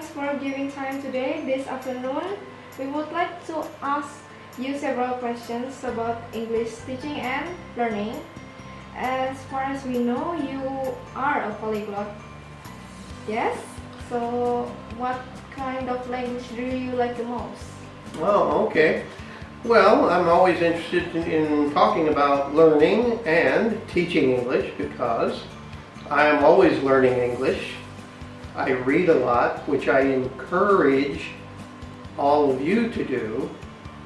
thanks for giving time today, this afternoon. We would like to ask you several questions about English teaching and learning. As far as we know, you are a polyglot. Yes? So, what kind of language do you like the most? Oh, okay. Well, I'm always interested in talking about learning and teaching English because I'm always learning English. I read a lot, which I encourage all of you to do.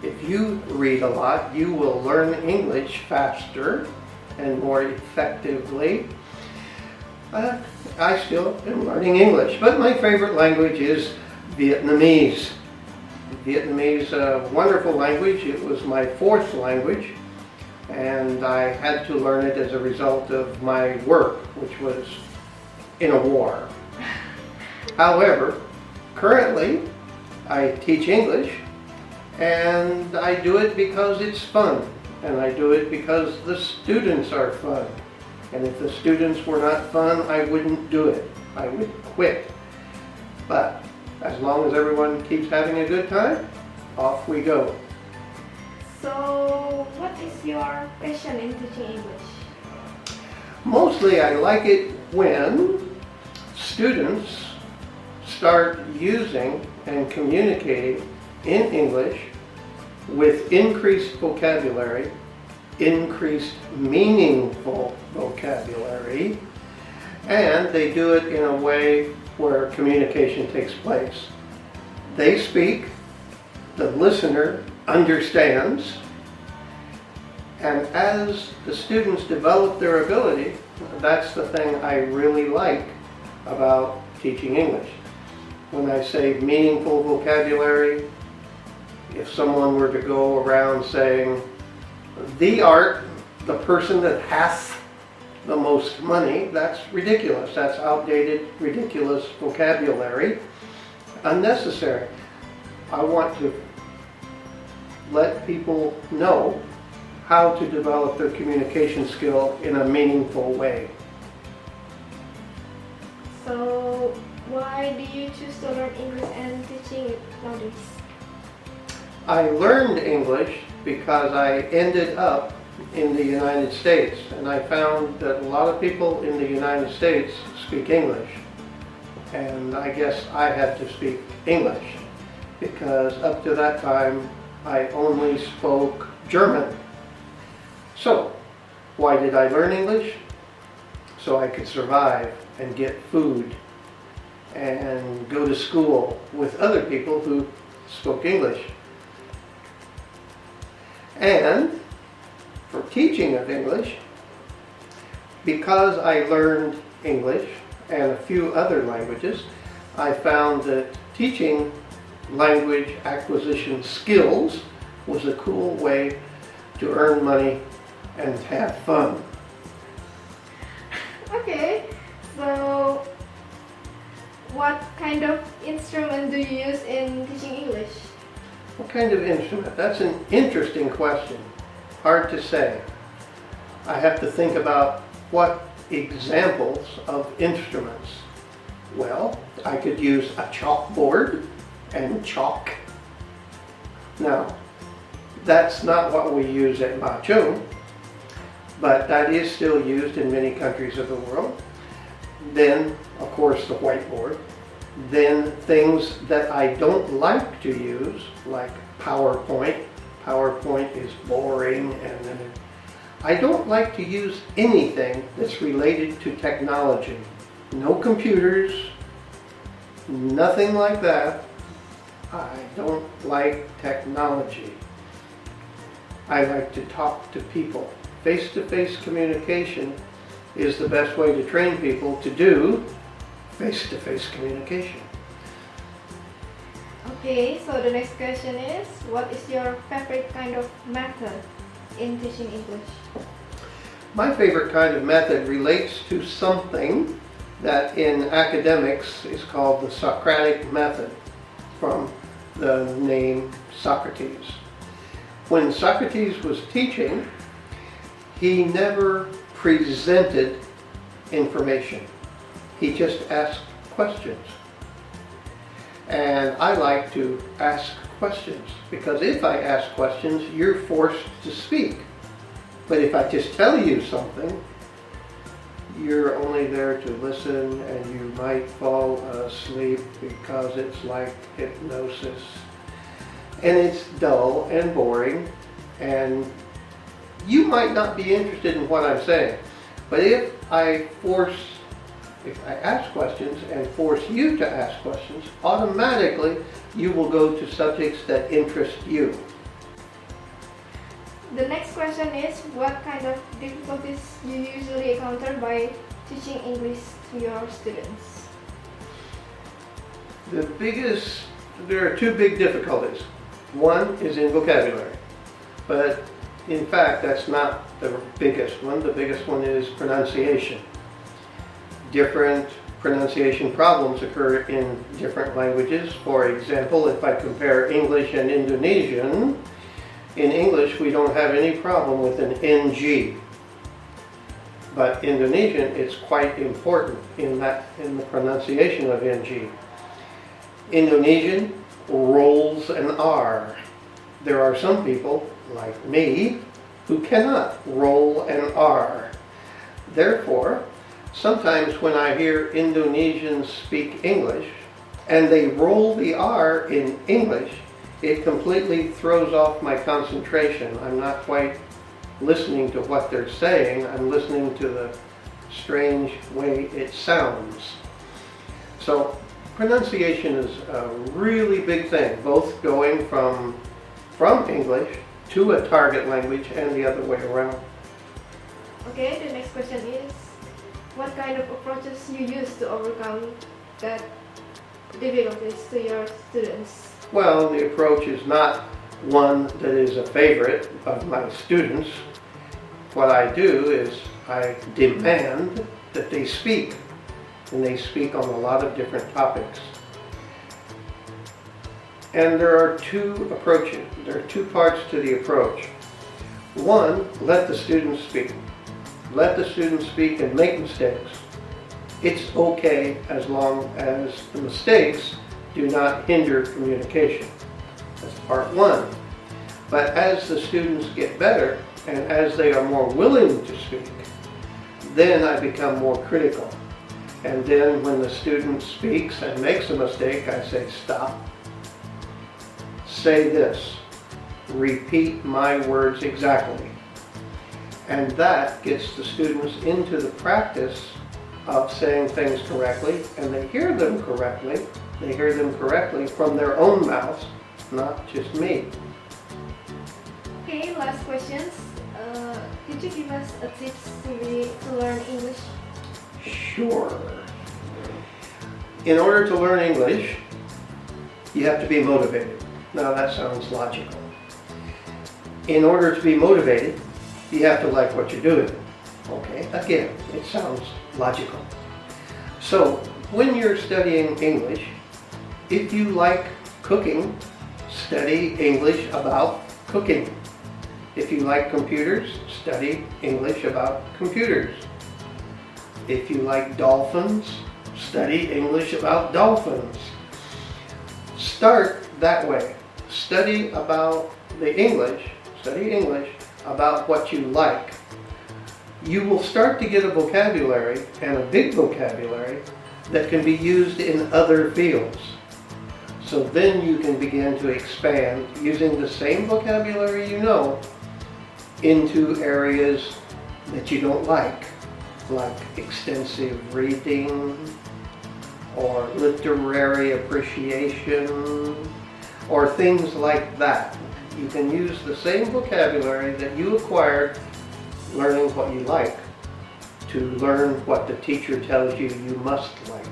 If you read a lot, you will learn English faster and more effectively. I still am learning English, but my favorite language is Vietnamese. Vietnamese, a wonderful language. It was my fourth language, and I had to learn it as a result of my work, which was in a war. However, currently I teach English, and I do it because it's fun, and I do it because the students are fun. And if the students were not fun, I wouldn't do it. I would quit. But as long as everyone keeps having a good time, off we go. So, what is your passion in teaching English? Mostly I like it when students start using and communicating in English with increased vocabulary, increased meaningful vocabulary, and they do it in a way where communication takes place. They speak, the listener understands, and as the students develop their ability, that's the thing I really like about teaching English. When I say meaningful vocabulary, if someone were to go around saying, the art, the person that has the most money, that's ridiculous. That's outdated, ridiculous vocabulary, unnecessary. I want to let people know how to develop their communication skill in a meaningful way. So, why do you choose to learn English and teaching it nowadays? I learned English because I ended up in the United States, and I found that a lot of people in the United States speak English, and I guess I had to speak English because up to that time I only spoke German. So why did I learn English? So I could survive and get food and go to school with other people who spoke English. And for teaching of English, because I learned English and a few other languages, I found that teaching language acquisition skills was a cool way to earn money and have fun. Okay, so what kind of instrument do you use in teaching English? What kind of instrument? That's an interesting question. Hard to say. I have to think about what examples of instruments. Well, I could use a chalkboard and chalk. Now, that's not what we use at Ma Chung, but that is still used in many countries of the world. Then, of course, the whiteboard. Then things that I don't like to use, like PowerPoint. PowerPoint is boring, and I don't like to use anything that's related to technology. No computers, nothing like that. I don't like technology. I like to talk to people. Face-to-face communication is the best way to train people to do face-to-face communication. Okay, so the next question is, what is your favorite kind of method in teaching English? My favorite kind of method relates to something that in academics is called the Socratic method, from the name Socrates. When Socrates was teaching, he never presented information. He just asked questions. And I like to ask questions, because if I ask questions, you're forced to speak. But if I just tell you something, you're only there to listen, and you might fall asleep because it's like hypnosis. And it's dull and boring, and you might not be interested in what I'm saying. But if I ask questions and force you to ask questions, automatically you will go to subjects that interest you. The next question is, what kind of difficulties you usually encounter by teaching English to your students? There are two big difficulties. One is in vocabulary, but in fact that's not the biggest one. The biggest one is pronunciation. Different pronunciation problems occur in different languages. For example, if I compare English and Indonesian, in English we don't have any problem with an NG. But Indonesian, it's quite important in the pronunciation of NG. Indonesian rolls an R. There are some people, like me, who cannot roll an R. Therefore, sometimes when I hear Indonesians speak English, and they roll the R in English, it completely throws off my concentration. I'm not quite listening to what they're saying. I'm listening to the strange way it sounds. So pronunciation is a really big thing, both going from English to a target language and the other way around. Okay, the next question is, what kind of approaches you use to overcome that difficulties to your students? Well, the approach is not one that is a favorite of my students. What I do is I demand that they speak, and they speak on a lot of different topics. And there are two approaches. There are two parts to the approach. One, let the students speak. Let the students speak and make mistakes. It's okay as long as the mistakes do not hinder communication. That's part one. But as the students get better and as they are more willing to speak, then I become more critical. And then when the student speaks and makes a mistake, I say, stop. Say this. Repeat my words exactly. And that gets the students into the practice of saying things correctly, and they hear them correctly. They hear them correctly from their own mouths, not just me. Okay, last questions. Could you give us a tips to learn English? Sure. In order to learn English, you have to be motivated. Now that sounds logical. In order to be motivated, you have to like what you're doing. Okay, again, it sounds logical. So, when you're studying English, if you like cooking, study English about cooking. If you like computers, study English about computers. If you like dolphins, study English about dolphins. Start that way. Study English about what you like. You will start to get a vocabulary, and a big vocabulary, that can be used in other fields. So then you can begin to expand using the same vocabulary you know into areas that you don't like extensive reading or literary appreciation or things like that. You can use the same vocabulary that you acquired learning what you like to learn what the teacher tells you you must like.